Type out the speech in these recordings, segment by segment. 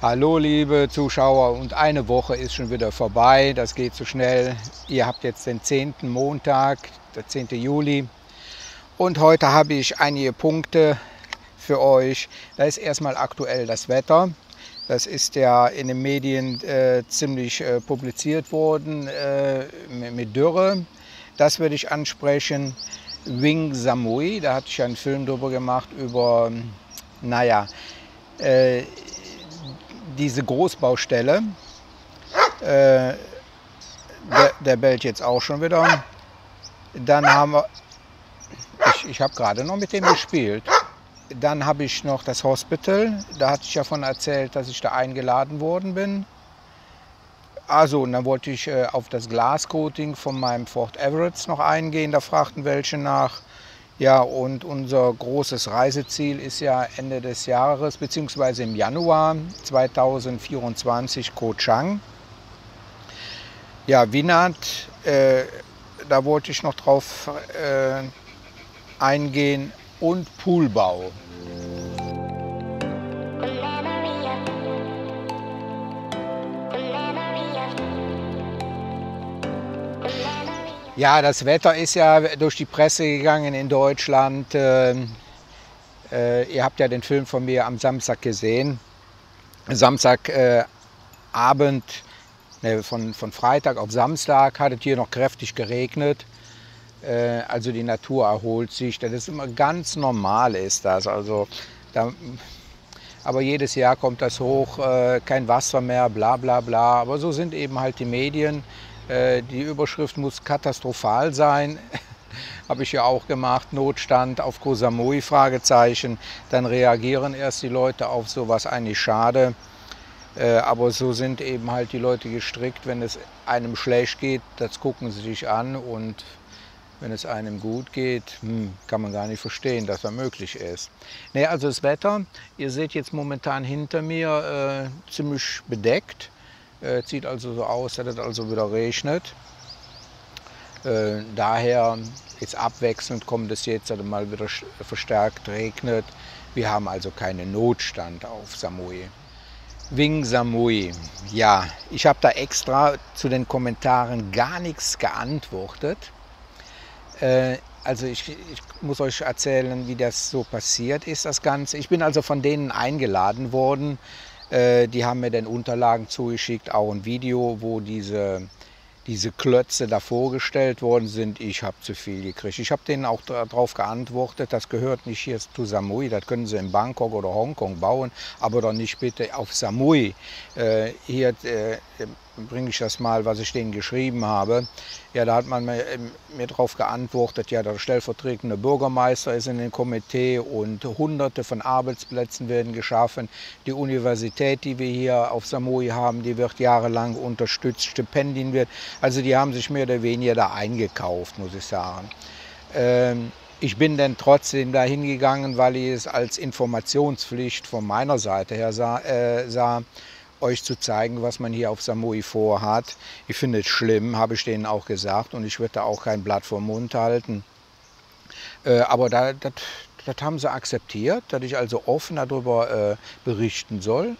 Hallo liebe Zuschauer, und eine Woche ist schon wieder vorbei, das geht so schnell. Ihr habt jetzt den 10. Montag, der 10. Juli, und heute habe ich einige Punkte für euch. Da ist erstmal aktuell das Wetter. Das ist ja in den Medien ziemlich publiziert worden mit Dürre. Das würde ich ansprechen. Wing Samui, da hatte ich ja einen Film drüber gemacht, über, diese Großbaustelle. Der bellt jetzt auch schon wieder. Dann haben wir, ich habe gerade noch mit dem gespielt. Dann habe ich noch das Hospital. Da hatte ich ja von erzählt, dass ich da eingeladen worden bin. Also, und dann wollte ich auf das Glascoating von meinem Ford Everett noch eingehen. Da fragten welche nach. Ja, und unser großes Reiseziel ist ja Ende des Jahres, beziehungsweise im Januar 2024 Koh Chang. Ja, Winat, da wollte ich noch drauf eingehen, und Poolbau. Ja, das Wetter ist ja durch die Presse gegangen in Deutschland. Ihr habt ja den Film von mir am Samstag gesehen. Samstagabend, von Freitag auf Samstag hat es hier noch kräftig geregnet. Also die Natur erholt sich. Das ist immer ganz normal, ist das. Also, aber jedes Jahr kommt das hoch, kein Wasser mehr, bla bla bla. Aber so sind eben halt die Medien. Die Überschrift muss katastrophal sein. Habe ich ja auch gemacht, Notstand auf Koh Samui, Fragezeichen. Dann reagieren erst die Leute auf sowas, eigentlich schade. Aber so sind eben halt die Leute gestrickt, wenn es einem schlecht geht, das gucken sie sich an, und wenn es einem gut geht, kann man gar nicht verstehen, dass das möglich ist. Nee, also das Wetter, ihr seht jetzt momentan hinter mir ziemlich bedeckt. Sieht also so aus, dass es also wieder regnet. Daher ist abwechselnd, kommt es jetzt, dass es mal wieder verstärkt regnet. Wir haben also keinen Notstand auf Samui. Wing Samui, ja, ich habe da extra zu den Kommentaren gar nichts geantwortet. Also ich muss euch erzählen, wie das so passiert ist, das Ganze. Ich bin also von denen eingeladen worden. Die haben mir dann Unterlagen zugeschickt, auch ein Video, wo diese Klötze da vorgestellt worden sind. Ich habe zu viel gekriegt. Ich habe denen auch darauf geantwortet, das gehört nicht hier zu Samui, das können sie in Bangkok oder Hongkong bauen, aber doch nicht bitte auf Samui. Hier bringe ich das mal, was ich denen geschrieben habe. Ja, da hat man mir darauf geantwortet, ja, der stellvertretende Bürgermeister ist in dem Komitee und Hunderte von Arbeitsplätzen werden geschaffen. Die Universität, die wir hier auf Samui haben, die wird jahrelang unterstützt, Stipendien wird. Also die haben sich mehr oder weniger da eingekauft, muss ich sagen. Ich bin dann trotzdem da hingegangen, weil ich es als Informationspflicht von meiner Seite her sah, euch zu zeigen, was man hier auf Samui vorhat. Ich finde es schlimm, habe ich denen auch gesagt, und ich würde da auch kein Blatt vor den Mund halten. Aber das haben sie akzeptiert, dass ich also offen darüber berichten soll.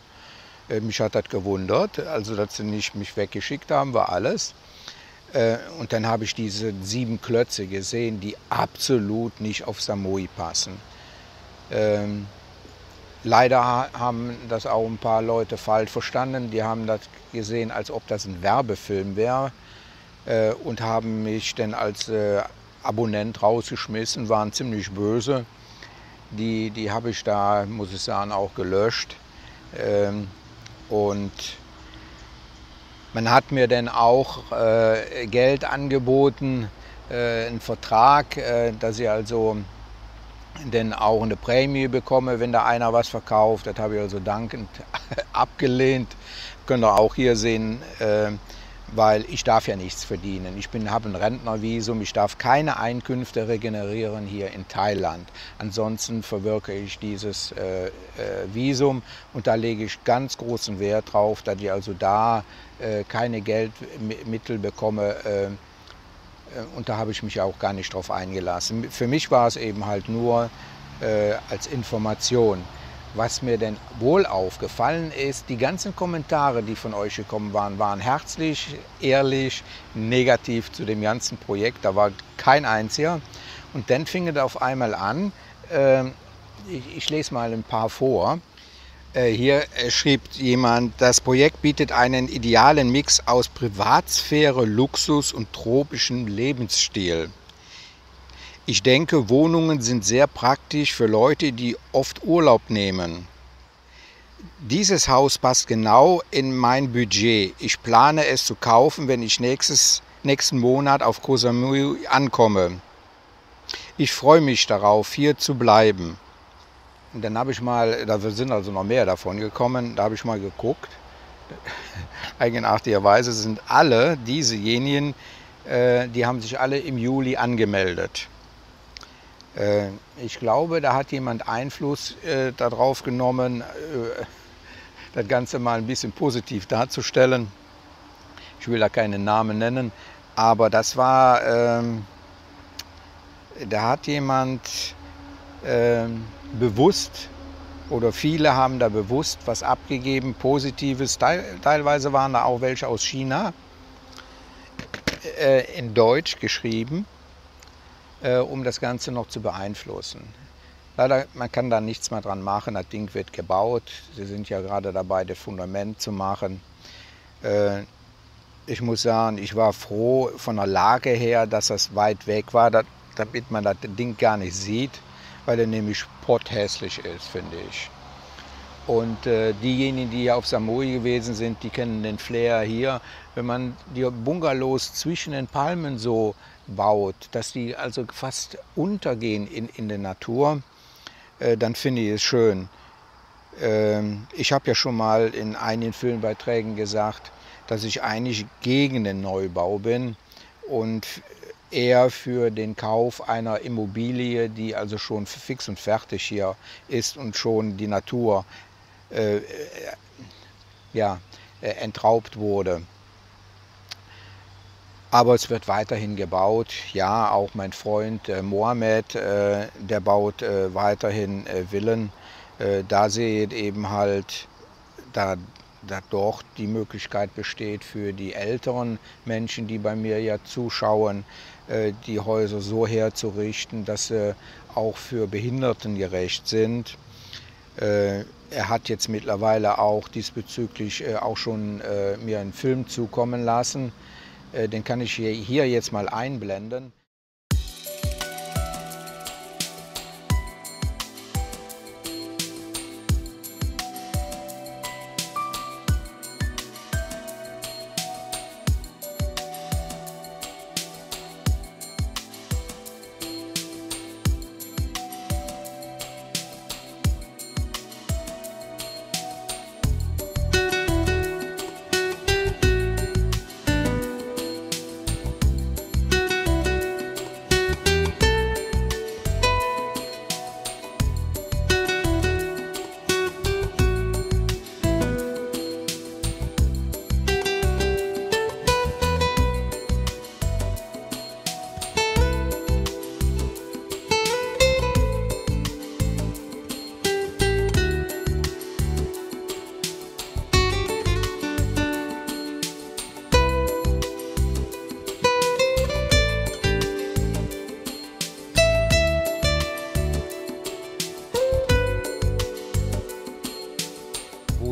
Mich hat das gewundert, also dass sie nicht mich weggeschickt haben, war alles. Und dann habe ich diese 7 Klötze gesehen, die absolut nicht auf Samui passen. Leider haben das auch ein paar Leute falsch verstanden. Die haben das gesehen, als ob das ein Werbefilm wäre, und haben mich dann als Abonnent rausgeschmissen, waren ziemlich böse. Die habe ich da, muss ich sagen, auch gelöscht. Und man hat mir dann auch Geld angeboten, einen Vertrag, dass ich also denn auch eine Prämie bekomme, wenn da einer was verkauft. Das habe ich also dankend abgelehnt. Könnt ihr auch hier sehen, weil ich darf ja nichts verdienen. Ich habe ein Rentnervisum, ich darf keine Einkünfte regenerieren hier in Thailand. Ansonsten verwirke ich dieses Visum, und da lege ich ganz großen Wert drauf, dass ich also da keine Geldmittel bekomme. Und da habe ich mich auch gar nicht drauf eingelassen. Für mich war es eben halt nur als Information. Was mir denn wohl aufgefallen ist, die ganzen Kommentare, die von euch gekommen waren, waren herzlich, ehrlich, negativ zu dem ganzen Projekt. Da war kein einziger. Und dann fing es auf einmal an, ich lese mal ein paar vor. Hier schrieb jemand, das Projekt bietet einen idealen Mix aus Privatsphäre, Luxus und tropischem Lebensstil. Ich denke, Wohnungen sind sehr praktisch für Leute, die oft Urlaub nehmen. Dieses Haus passt genau in mein Budget. Ich plane es zu kaufen, wenn ich nächsten Monat auf Koh Samui ankomme. Ich freue mich darauf, hier zu bleiben. Und dann habe ich mal, da sind also noch mehr davon gekommen, da habe ich mal geguckt. Eigenartigerweise sind alle diesejenigen, die haben sich alle im Juli angemeldet. Ich glaube, da hat jemand Einfluss darauf genommen, das Ganze mal ein bisschen positiv darzustellen. Ich will da keinen Namen nennen, aber das war, da hat jemand bewusst, oder viele haben da bewusst was abgegeben, Positives. Teilweise waren da auch welche aus China, in Deutsch geschrieben, um das Ganze noch zu beeinflussen. Leider, man kann da nichts mehr dran machen, das Ding wird gebaut. Sie sind ja gerade dabei, das Fundament zu machen. Ich muss sagen, ich war froh von der Lage her, dass das weit weg war, damit man das Ding gar nicht sieht, weil er nämlich potthässlich ist, finde ich. Und diejenigen, die hier auf Samui gewesen sind, die kennen den Flair hier. Wenn man die Bungalows zwischen den Palmen so baut, dass die also fast untergehen in der Natur, dann finde ich es schön. Ich habe ja schon mal in einigen Filmbeiträgen gesagt, dass ich eigentlich gegen den Neubau bin und eher für den Kauf einer Immobilie, die also schon fix und fertig hier ist und schon die Natur entraubt wurde. Aber es wird weiterhin gebaut. Ja, auch mein Freund Mohammed, der baut weiterhin Villen. Da sehe ich eben halt, da doch die Möglichkeit besteht für die älteren Menschen, die bei mir ja zuschauen, die Häuser so herzurichten, dass sie auch für Behinderten gerecht sind. Er hat jetzt mittlerweile auch diesbezüglich auch schon mir einen Film zukommen lassen. Den kann ich hier jetzt mal einblenden.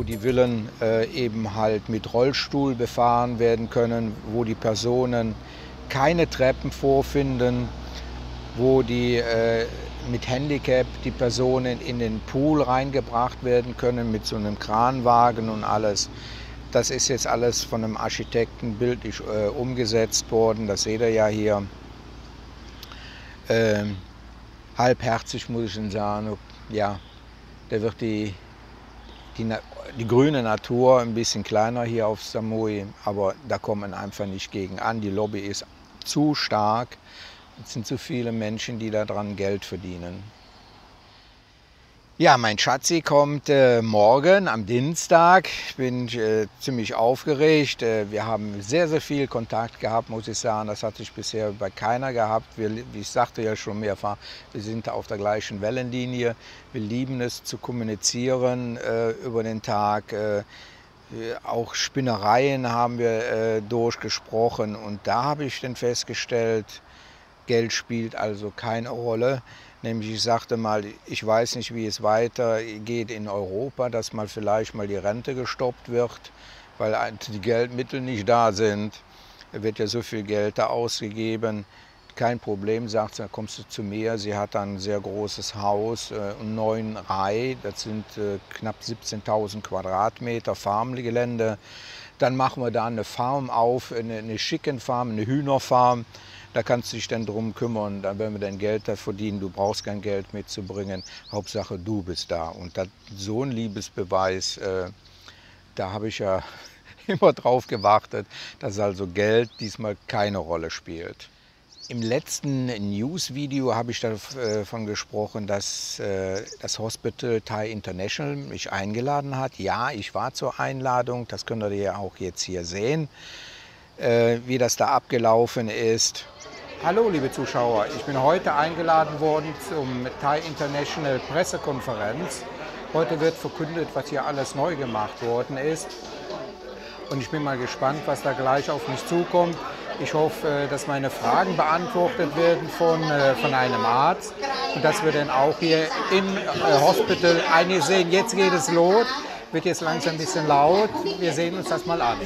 Die Villen eben halt mit Rollstuhl befahren werden können, wo die Personen keine Treppen vorfinden, wo die mit Handicap die Personen in den Pool reingebracht werden können mit so einem Kranwagen und alles. Das ist jetzt alles von einem Architekten bildlich umgesetzt worden, das seht ihr ja hier. Halbherzig muss ich Ihnen sagen, ja, da wird die grüne Natur ein bisschen kleiner hier auf Samui, aber da kommt man einfach nicht gegen an. Die Lobby ist zu stark, es sind zu viele Menschen, die daran Geld verdienen. Ja, mein Schatzi kommt morgen am Dienstag. Ich bin ziemlich aufgeregt. Wir haben sehr, sehr viel Kontakt gehabt, muss ich sagen. Das hatte ich bisher bei keiner gehabt. Wie ich sagte ja schon mehrfach, wir sind auf der gleichen Wellenlinie. Wir lieben es zu kommunizieren über den Tag. Auch Spinnereien haben wir durchgesprochen. Und da habe ich dann festgestellt, Geld spielt also keine Rolle. Nämlich ich sagte mal, ich weiß nicht, wie es weitergeht in Europa, dass mal vielleicht mal die Rente gestoppt wird, weil die Geldmittel nicht da sind. Da wird ja so viel Geld da ausgegeben. Kein Problem, sagt sie, dann kommst du zu mir. Sie hat ein sehr großes Haus, 9 Rai, das sind knapp 17.000 Quadratmeter Farmgelände. Dann machen wir da eine Farm auf, eine Chickenfarm, eine Hühnerfarm. Da kannst du dich dann drum kümmern, dann werden wir dein Geld da verdienen, du brauchst kein Geld mitzubringen, Hauptsache du bist da. Und das, so ein Liebesbeweis, da habe ich ja immer drauf gewartet, dass also Geld diesmal keine Rolle spielt. Im letzten News-Video habe ich davon gesprochen, dass das Hospital Thai International mich eingeladen hat. Ja, ich war zur Einladung, das könnt ihr ja auch jetzt hier sehen, wie das da abgelaufen ist. Hallo liebe Zuschauer, ich bin heute eingeladen worden zum Thai International Pressekonferenz. Heute wird verkündet, was hier alles neu gemacht worden ist. Und ich bin mal gespannt, was da gleich auf mich zukommt. Ich hoffe, dass meine Fragen beantwortet werden von einem Arzt und dass wir dann auch hier im Hospital einiges sehen. Jetzt geht es los, wird jetzt langsam ein bisschen laut. Wir sehen uns das mal an.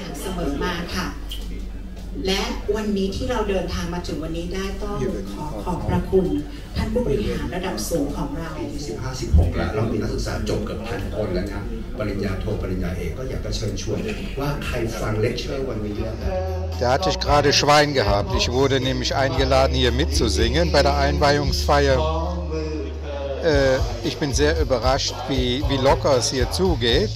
และวันนี้ที่เราเดินทางมาถึงวันนี้ได้ต้องขอบพระคุณท่านผู้บริหารระดับสูงของเราปีที่15-16แล้วเรามีนักศึกษาจบเกือบ1,000 คนแล้วครับปริญญาโทปริญญาเอกก็อยากจะเชิญชวนว่าใครฟังเลคเชอร์วันนี้แล้ว Da hatte ich gerade Schwein gehabt. Ich wurde nämlich eingeladen, hier mitzusingen bei der Einweihungsfeier. Ich bin sehr überrascht, wie locker es hier zugeht.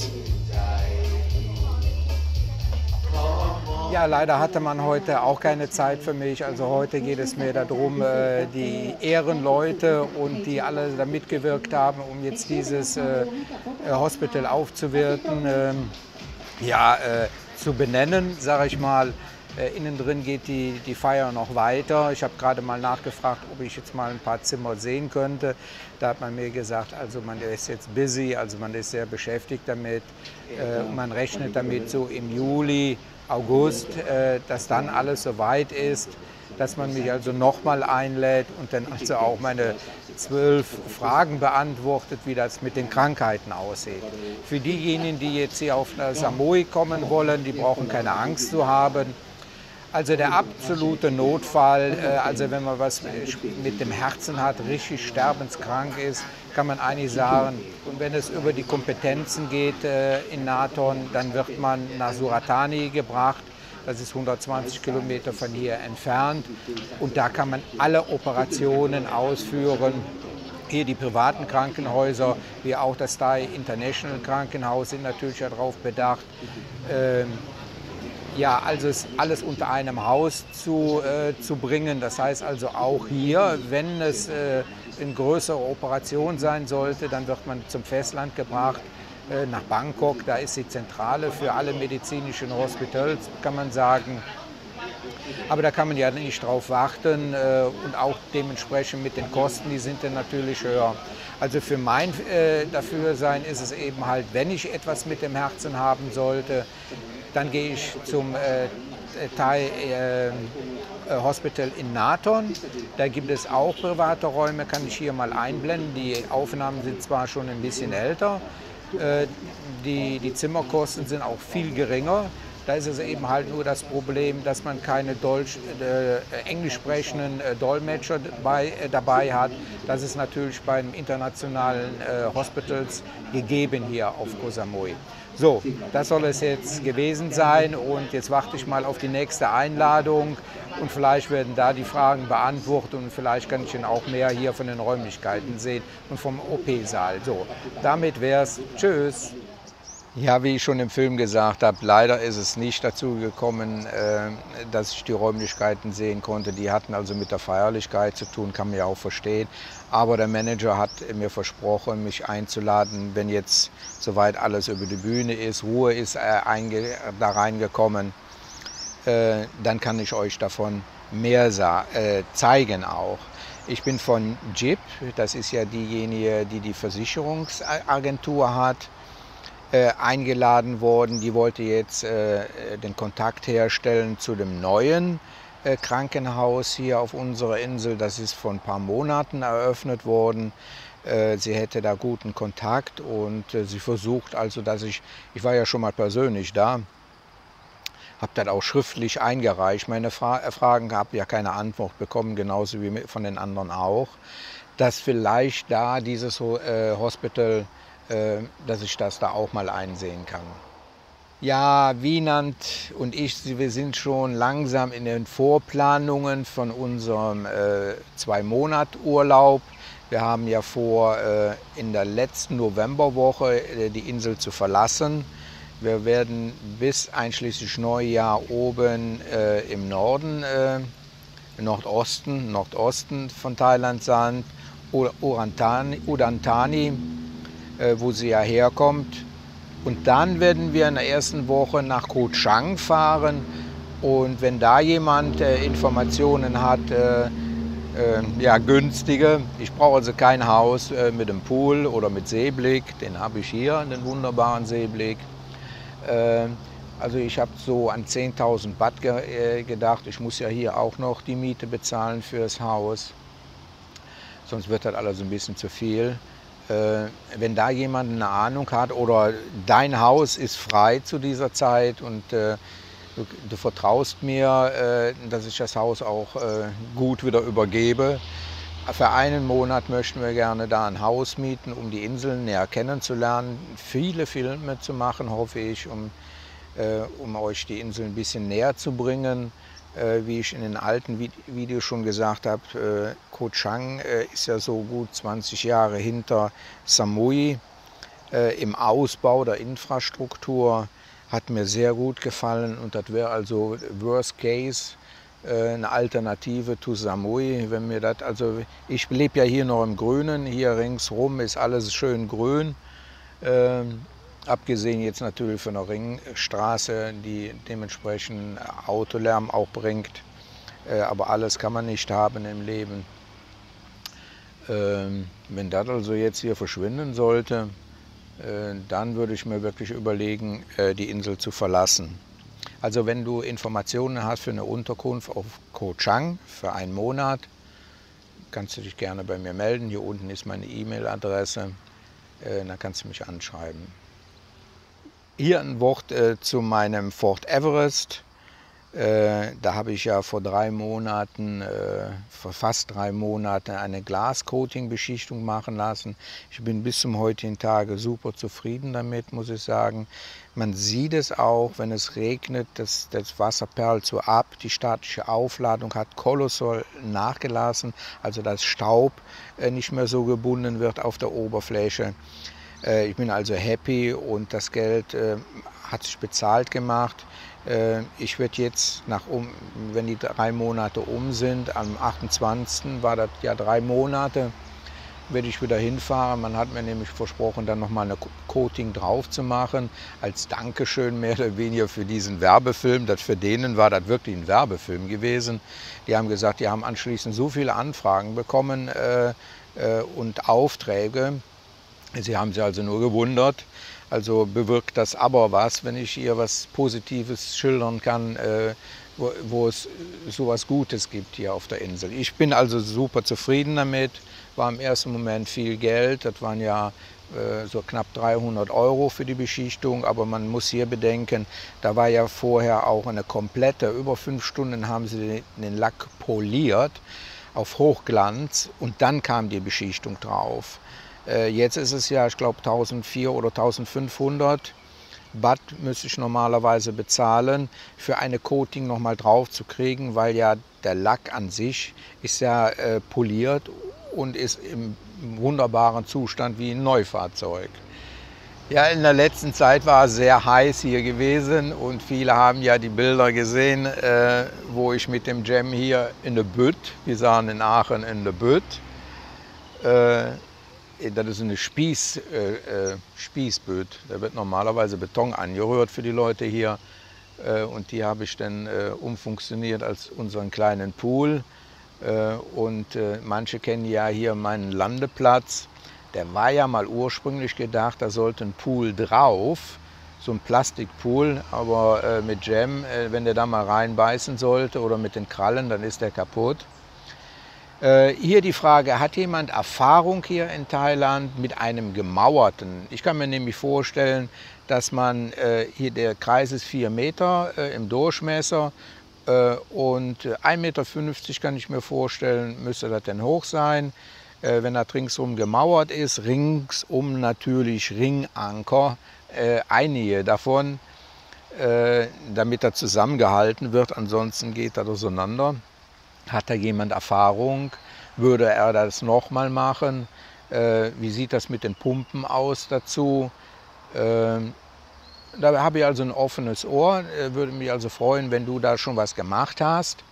Ja, leider hatte man heute auch keine Zeit für mich. Also heute geht es mir darum, die Ehrenleute und die alle da mitgewirkt haben, um jetzt dieses Hospital aufzuwerten, zu benennen, sage ich mal. Innen drin geht die Feier noch weiter. Ich habe gerade mal nachgefragt, ob ich jetzt mal ein paar Zimmer sehen könnte. Da hat man mir gesagt, also man ist jetzt busy, also man ist sehr beschäftigt damit. Man rechnet damit so im Juli, August, dass dann alles soweit ist, dass man mich also nochmal einlädt und dann also auch meine 12 Fragen beantwortet, wie das mit den Krankheiten aussieht. Für diejenigen, die jetzt hier auf Samui kommen wollen, die brauchen keine Angst zu haben. Also der absolute Notfall, also wenn man was mit dem Herzen hat, richtig sterbenskrank ist, kann man eigentlich sagen, und wenn es über die Kompetenzen geht in Nathon, dann wird man nach Suratani gebracht. Das ist 120 Kilometer von hier entfernt und da kann man alle Operationen ausführen. Hier die privaten Krankenhäuser, wie auch das Thai International Krankenhaus sind natürlich darauf bedacht, ja, also alles unter einem Haus zu bringen. Das heißt also auch hier, wenn es eine größere Operation sein sollte, dann wird man zum Festland gebracht, nach Bangkok. Da ist die Zentrale für alle medizinischen Hospitals, kann man sagen. Aber da kann man ja nicht drauf warten und auch dementsprechend mit den Kosten, die sind dann natürlich höher. Also für mein Dafürsein ist es eben halt, wenn ich etwas mit dem Herzen haben sollte, dann gehe ich zum Thai Hospital in Nathon. Da gibt es auch private Räume, kann ich hier mal einblenden. Die Aufnahmen sind zwar schon ein bisschen älter, die Zimmerkosten sind auch viel geringer. Da ist es eben halt nur das Problem, dass man keine englisch sprechenden Dolmetscher dabei hat. Das ist natürlich bei den internationalen Hospitals gegeben hier auf Koh Samui. So, das soll es jetzt gewesen sein und jetzt warte ich mal auf die nächste Einladung und vielleicht werden da die Fragen beantwortet und vielleicht kann ich dann auch mehr hier von den Räumlichkeiten sehen und vom OP-Saal. So, damit wär's. Tschüss. Ja, wie ich schon im Film gesagt habe, leider ist es nicht dazu gekommen, dass ich die Räumlichkeiten sehen konnte. Die hatten also mit der Feierlichkeit zu tun, kann man ja auch verstehen. Aber der Manager hat mir versprochen, mich einzuladen, wenn jetzt soweit alles über die Bühne ist, Ruhe ist da reingekommen, dann kann ich euch davon mehr zeigen auch. Ich bin von JIP, das ist ja diejenige, die die Versicherungsagentur hat, eingeladen worden. Die wollte jetzt den Kontakt herstellen zu dem neuen Krankenhaus hier auf unserer Insel. Das ist vor ein paar Monaten eröffnet worden. Sie hätte da guten Kontakt und sie versucht also, ich war ja schon mal persönlich da, habe das auch schriftlich eingereicht. Meine Fragen habe ja keine Antwort bekommen, genauso wie von den anderen auch, dass vielleicht da dieses Hospital, dass ich das da auch mal einsehen kann. Ja, Wienand und ich, wir sind schon langsam in den Vorplanungen von unserem 2-Monat-Urlaub. Wir haben ja vor, in der letzten Novemberwoche die Insel zu verlassen. Wir werden bis einschließlich Neujahr oben im Norden, Nordosten von Thailand sein, Udantani, wo sie ja herkommt. Und dann werden wir in der ersten Woche nach Koh Chang fahren. Und wenn da jemand Informationen hat, ja, günstige, ich brauche also kein Haus mit einem Pool oder mit Seeblick, den habe ich hier, den wunderbaren Seeblick. Also ich habe so an 10.000 Baht gedacht. Ich muss ja hier auch noch die Miete bezahlen für das Haus. Sonst wird das alles ein bisschen zu viel. Wenn da jemand eine Ahnung hat oder dein Haus ist frei zu dieser Zeit und du vertraust mir, dass ich das Haus auch gut wieder übergebe. Für einen Monat möchten wir gerne da ein Haus mieten, um die Inseln näher kennenzulernen, viele Filme zu machen, hoffe ich, um euch die Inseln ein bisschen näher zu bringen. Wie ich in den alten Videos schon gesagt habe, Koh Chang ist ja so gut 20 Jahre hinter Samui im Ausbau der Infrastruktur. Hat mir sehr gut gefallen und das wäre also Worst Case eine Alternative zu Samui. Wenn mir das, also ich lebe ja hier noch im Grünen, hier ringsrum ist alles schön grün. Abgesehen jetzt natürlich von der Ringstraße, die dementsprechend Autolärm auch bringt. Aber alles kann man nicht haben im Leben. Wenn das also jetzt hier verschwinden sollte, dann würde ich mir wirklich überlegen, die Insel zu verlassen. Also wenn du Informationen hast für eine Unterkunft auf Koh Chang für einen Monat, kannst du dich gerne bei mir melden. Hier unten ist meine E-Mail-Adresse, dann kannst du mich anschreiben. Hier ein Wort zu meinem Fort Everest. Da habe ich ja vor fast 3 Monaten eine Glascoating-Beschichtung machen lassen. Ich bin bis zum heutigen Tage super zufrieden damit, muss ich sagen. Man sieht es auch, wenn es regnet, das Wasser perlt so ab. Die statische Aufladung hat kolossal nachgelassen, also dass Staub nicht mehr so gebunden wird auf der Oberfläche. Ich bin also happy und das Geld hat sich bezahlt gemacht. Ich werde jetzt, wenn die 3 Monate sind, am 28. war das ja 3 Monate, werde ich wieder hinfahren. Man hat mir nämlich versprochen, dann nochmal eine Coating drauf zu machen, als Dankeschön mehr oder weniger für diesen Werbefilm. Für denen war das wirklich ein Werbefilm gewesen. Die haben gesagt, die haben anschließend so viele Anfragen bekommen und Aufträge. Sie haben sich also nur gewundert. Also bewirkt das aber was, wenn ich ihr was Positives schildern kann, wo es sowas Gutes gibt hier auf der Insel. Ich bin also super zufrieden damit. War im ersten Moment viel Geld. Das waren ja so knapp 300 € für die Beschichtung. Aber man muss hier bedenken, da war ja vorher auch eine komplette, über 5 Stunden haben sie den Lack poliert auf Hochglanz und dann kam die Beschichtung drauf. Jetzt ist es ja, ich glaube, 1.400 oder 1.500 Baht müsste ich normalerweise bezahlen, für eine Coating nochmal drauf zu kriegen, weil ja der Lack an sich ist ja poliert und ist im wunderbaren Zustand wie ein Neufahrzeug. Ja, in der letzten Zeit war es sehr heiß hier gewesen und viele haben ja die Bilder gesehen, wo ich mit dem Jam hier in der Bütt, wir sagen in Aachen in der Bütt, das ist eine Spießbütt, da wird normalerweise Beton angerührt für die Leute hier und die habe ich dann umfunktioniert als unseren kleinen Pool und manche kennen ja hier meinen Landeplatz. Der war ja mal ursprünglich gedacht, da sollte ein Pool drauf, so ein Plastikpool, aber mit Jam, wenn der da mal reinbeißen sollte oder mit den Krallen, dann ist der kaputt. Hier die Frage, hat jemand Erfahrung hier in Thailand mit einem gemauerten? Ich kann mir nämlich vorstellen, dass man, hier der Kreis ist 4 Meter im Durchmesser und 1,50 Meter kann ich mir vorstellen, müsste das denn hoch sein. Wenn das ringsum gemauert ist, ringsum natürlich Ringanker, einige davon, damit das zusammengehalten wird, ansonsten geht das auseinander. Hat da jemand Erfahrung? Würde er das nochmal machen? Wie sieht das mit den Pumpen aus dazu? Da habe ich also ein offenes Ohr, würde mich also freuen, wenn du da schon was gemacht hast.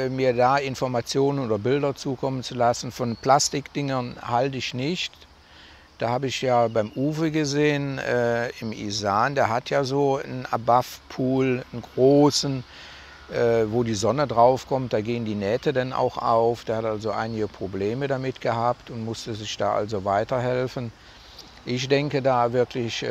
Mir da Informationen oder Bilder zukommen zu lassen. Von Plastikdingern halte ich nicht. Da habe ich ja beim Uwe gesehen, im Isan, der hat ja so einen Above-Pool, einen großen, wo die Sonne drauf kommt, da gehen die Nähte dann auch auf. Der hat also einige Probleme damit gehabt und musste sich da also weiterhelfen. Ich denke da wirklich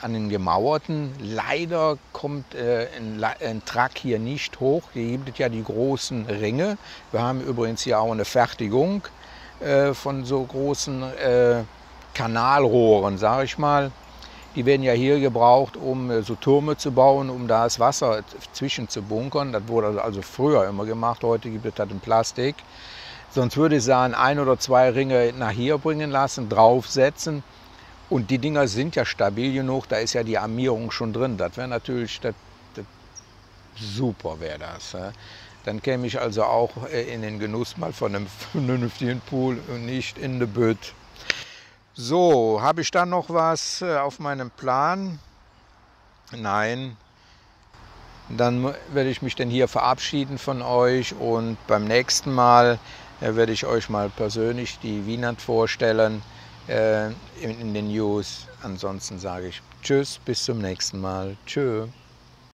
an den gemauerten. Leider kommt ein Truck hier nicht hoch. Hier gibt es ja die großen Ringe. Wir haben übrigens hier auch eine Fertigung von so großen Kanalrohren, sage ich mal. Die werden ja hier gebraucht, um so Türme zu bauen, um da das Wasser zwischen zu bunkern. Das wurde also früher immer gemacht, heute gibt es das in Plastik. Sonst würde ich sagen, 1 oder 2 Ringe nach hier bringen lassen, draufsetzen. Und die Dinger sind ja stabil genug, da ist ja die Armierung schon drin. Das wäre natürlich, super wäre das. Dann käme ich also auch in den Genuss mal von einem vernünftigen Pool und nicht in der Bütt. So, habe ich dann noch was auf meinem Plan? Nein. Dann werde ich mich dann hier verabschieden von euch und beim nächsten Mal werde ich euch mal persönlich die Wienand vorstellen in den News. Ansonsten sage ich Tschüss, bis zum nächsten Mal. Tschö.